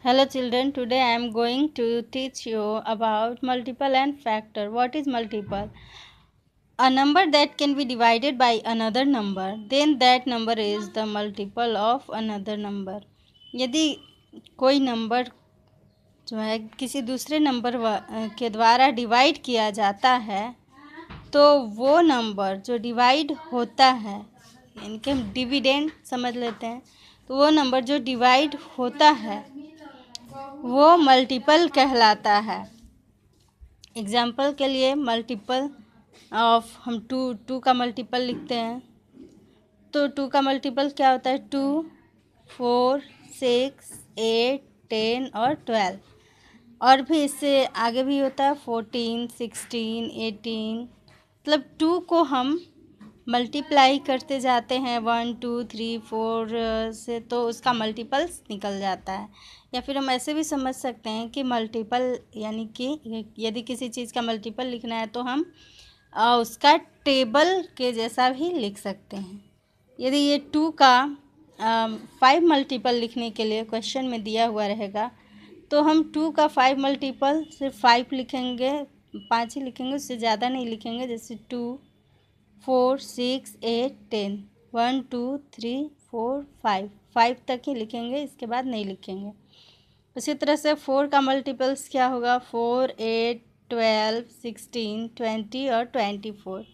Hello children, today I am going to teach you about multiple and factor. What is multiple? A number that can be divided by another number, then that number is the multiple of another number. यदि कोई number जो है किसी दूसरे number के द्वारा divide किया जाता है तो वो नंबर जो डिवाइड होता है, यानी कि हम डिविडेंड समझ लेते हैं, तो वो नंबर जो डिवाइड होता है वो मल्टीपल कहलाता है। एग्जाम्पल के लिए मल्टीपल ऑफ हम टू का मल्टीपल लिखते हैं तो टू का मल्टीपल क्या होता है? 2, 4, 6, 8, 10 और 12। और भी इससे आगे भी होता है 14, 16, 18। मतलब 2 को हम मल्टीप्लाई करते जाते हैं 1, 2, 3, 4 से, तो उसका मल्टीपल्स निकल जाता है। या फिर हम ऐसे भी समझ सकते हैं कि मल्टीपल यानी कि यदि किसी चीज़ का मल्टीपल लिखना है तो हम उसका टेबल के जैसा भी लिख सकते हैं। यदि ये 2 का 5 मल्टीपल लिखने के लिए क्वेश्चन में दिया हुआ रहेगा तो हम 2 का 5 मल्टीपल सिर्फ 5 लिखेंगे, 5 ही लिखेंगे, उससे ज़्यादा नहीं लिखेंगे। जैसे 2, 4, 6, 8, 10, 1, 2, 3, 4, 5 तक ही लिखेंगे, इसके बाद नहीं लिखेंगे। उसी तरह से 4 का मल्टीपल्स क्या होगा? 4, 8, 12, 16, 20 और 24।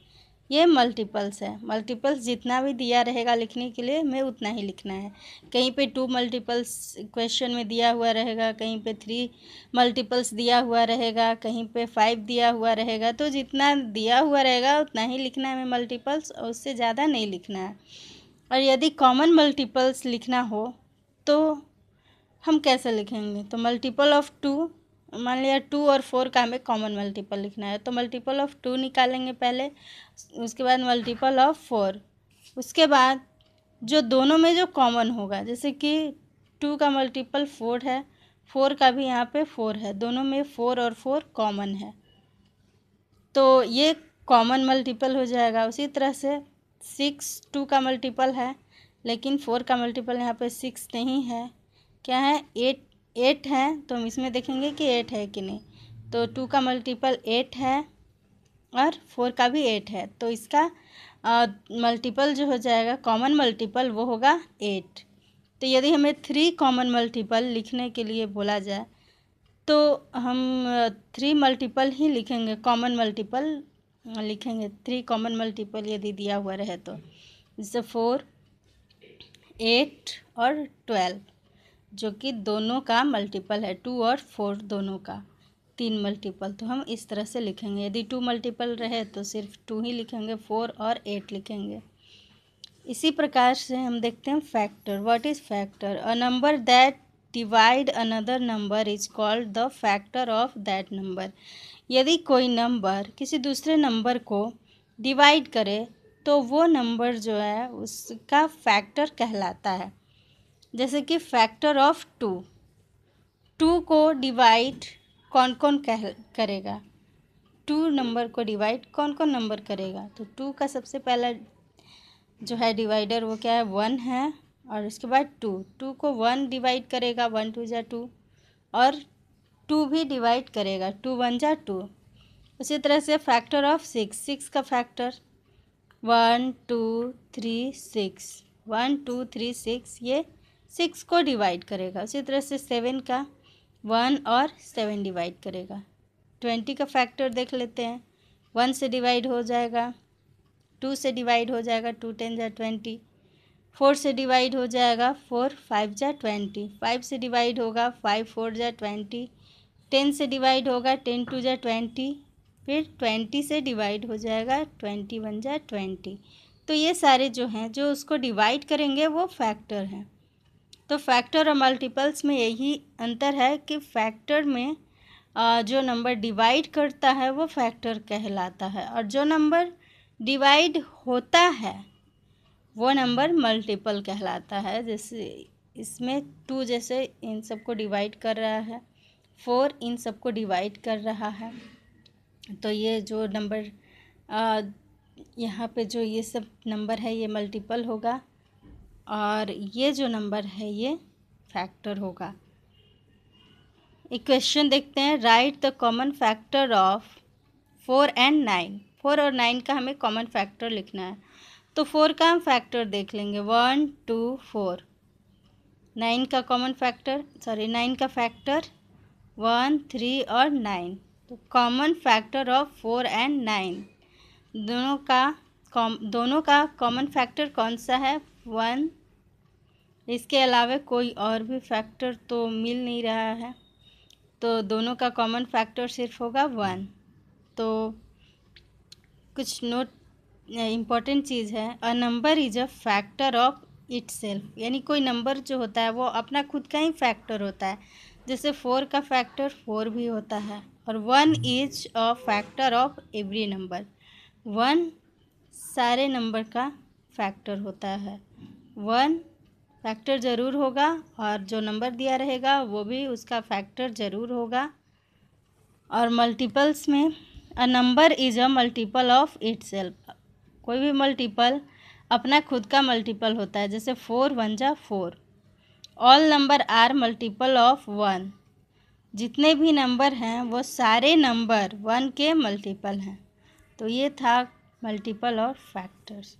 ये मल्टीपल्स है। मल्टीपल्स जितना भी दिया रहेगा लिखने के लिए हमें उतना ही लिखना है। कहीं पे 2 मल्टीपल्स क्वेश्चन में दिया हुआ रहेगा, कहीं पे 3 मल्टीपल्स दिया हुआ रहेगा, कहीं पे 5 दिया हुआ रहेगा, तो जितना दिया हुआ रहेगा उतना ही लिखना है हमें मल्टीपल्स, और उससे ज़्यादा नहीं लिखना है। और यदि कॉमन मल्टीपल्स लिखना हो तो हम कैसे लिखेंगे? तो मल्टीपल ऑफ 2, मान लिया 2 और 4 का हमें कॉमन मल्टीपल लिखना है तो मल्टीपल ऑफ 2 निकालेंगे पहले, उसके बाद मल्टीपल ऑफ 4, उसके बाद जो दोनों में जो कॉमन होगा, जैसे कि 2 का मल्टीपल 4 है, 4 का भी यहाँ पे 4 है, दोनों में 4 और 4 कॉमन है तो ये कॉमन मल्टीपल हो जाएगा। उसी तरह से 6 2 का मल्टीपल है, लेकिन 4 का मल्टीपल यहाँ पे 6 नहीं है, क्या है? 8 है, तो हम इसमें देखेंगे कि 8 है कि नहीं। तो 2 का मल्टीपल 8 है और 4 का भी 8 है, तो इसका मल्टीपल जो हो जाएगा कॉमन मल्टीपल वो होगा 8। तो यदि हमें 3 कॉमन मल्टीपल लिखने के लिए बोला जाए तो हम 3 मल्टीपल ही लिखेंगे, कॉमन मल्टीपल लिखेंगे। 3 कॉमन मल्टीपल यदि दिया हुआ रहे तो जैसे 4, 8 और 12, जो कि दोनों का मल्टीपल है, 2 और 4 दोनों का 3 मल्टीपल, तो हम इस तरह से लिखेंगे। यदि 2 मल्टीपल रहे तो सिर्फ 2 ही लिखेंगे, 4 और 8 लिखेंगे। इसी प्रकार से हम देखते हैं factor. What is factor? A number that divide another number is called the factor of that number. यदि कोई नंबर किसी दूसरे नंबर को डिवाइड करे तो वो नंबर जो है उसका फैक्टर कहलाता है। जैसे कि फैक्टर ऑफ 2 को डिवाइड कौन कौन करेगा? 2 नंबर को डिवाइड कौन कौन नंबर करेगा? तो 2 का सबसे पहला जो है डिवाइडर वो क्या है? 1 है, और उसके बाद 2 को 1 डिवाइड करेगा, 1 2 जा 2, और 2 भी डिवाइड करेगा, 2 1 जा 2। उसी तरह से फैक्टर ऑफ 6 का फैक्टर 1 2 3 6, 1 2 3 6, ये 6 को डिवाइड करेगा। उसी तरह से 7 का 1 और 7 डिवाइड करेगा। 20 का फैक्टर देख लेते हैं। 1 से डिवाइड हो जाएगा, 2 से डिवाइड हो जाएगा, 2 10 जा 20, 4 से डिवाइड हो जाएगा, 4 5 जा 20, 5 से डिवाइड होगा, 5 4 जा 20, 10 से डिवाइड होगा, 10 2 जा 20, फिर 20 से डिवाइड हो जाएगा, 21 जा 20। तो ये सारे जो हैं जो उसको डिवाइड करेंगे वो फैक्टर हैं। तो फैक्टर और मल्टीपल्स में यही अंतर है कि फैक्टर में जो नंबर डिवाइड करता है वो फैक्टर कहलाता है, और जो नंबर डिवाइड होता है वो नंबर मल्टीपल कहलाता है। जैसे इसमें 2 जैसे इन सबको डिवाइड कर रहा है, 4 इन सबको डिवाइड कर रहा है, तो ये जो नंबर यहाँ पे जो ये सब नंबर है ये मल्टीपल होगा, और ये जो नंबर है ये फैक्टर होगा। इक्वेशन देखते हैं। Right the common factor of 4 and 9। 4 और 9 का हमें कॉमन फैक्टर लिखना है। तो 4 का हम फैक्टर देख लेंगे, 1 2 4। 9 का कॉमन फैक्टर 9 का फैक्टर 1 3 और 9। तो कॉमन फैक्टर ऑफ 4 एंड 9, दोनों का कॉमन फैक्टर कौन सा है? 1। इसके अलावा कोई और भी फैक्टर तो मिल नहीं रहा है, तो दोनों का कॉमन फैक्टर सिर्फ होगा 1। तो कुछ नोट इम्पॉर्टेंट चीज़ है, a number is a factor of itself, यानी कोई नंबर जो होता है वो अपना खुद का ही फैक्टर होता है। जैसे 4 का फैक्टर 4 भी होता है, और 1 is a factor of every number. 1 सारे नंबर का फैक्टर होता है। 1 फैक्टर ज़रूर होगा, और जो नंबर दिया रहेगा वो भी उसका फैक्टर ज़रूर होगा। और मल्टीपल्स में a number is a multiple of itself, कोई भी मल्टीपल अपना खुद का मल्टीपल होता है। जैसे 4 1 जा 4। All number are multiple of 1, जितने भी नंबर हैं वो सारे नंबर 1 के मल्टीपल हैं। तो ये था मल्टीपल और फैक्टर्स।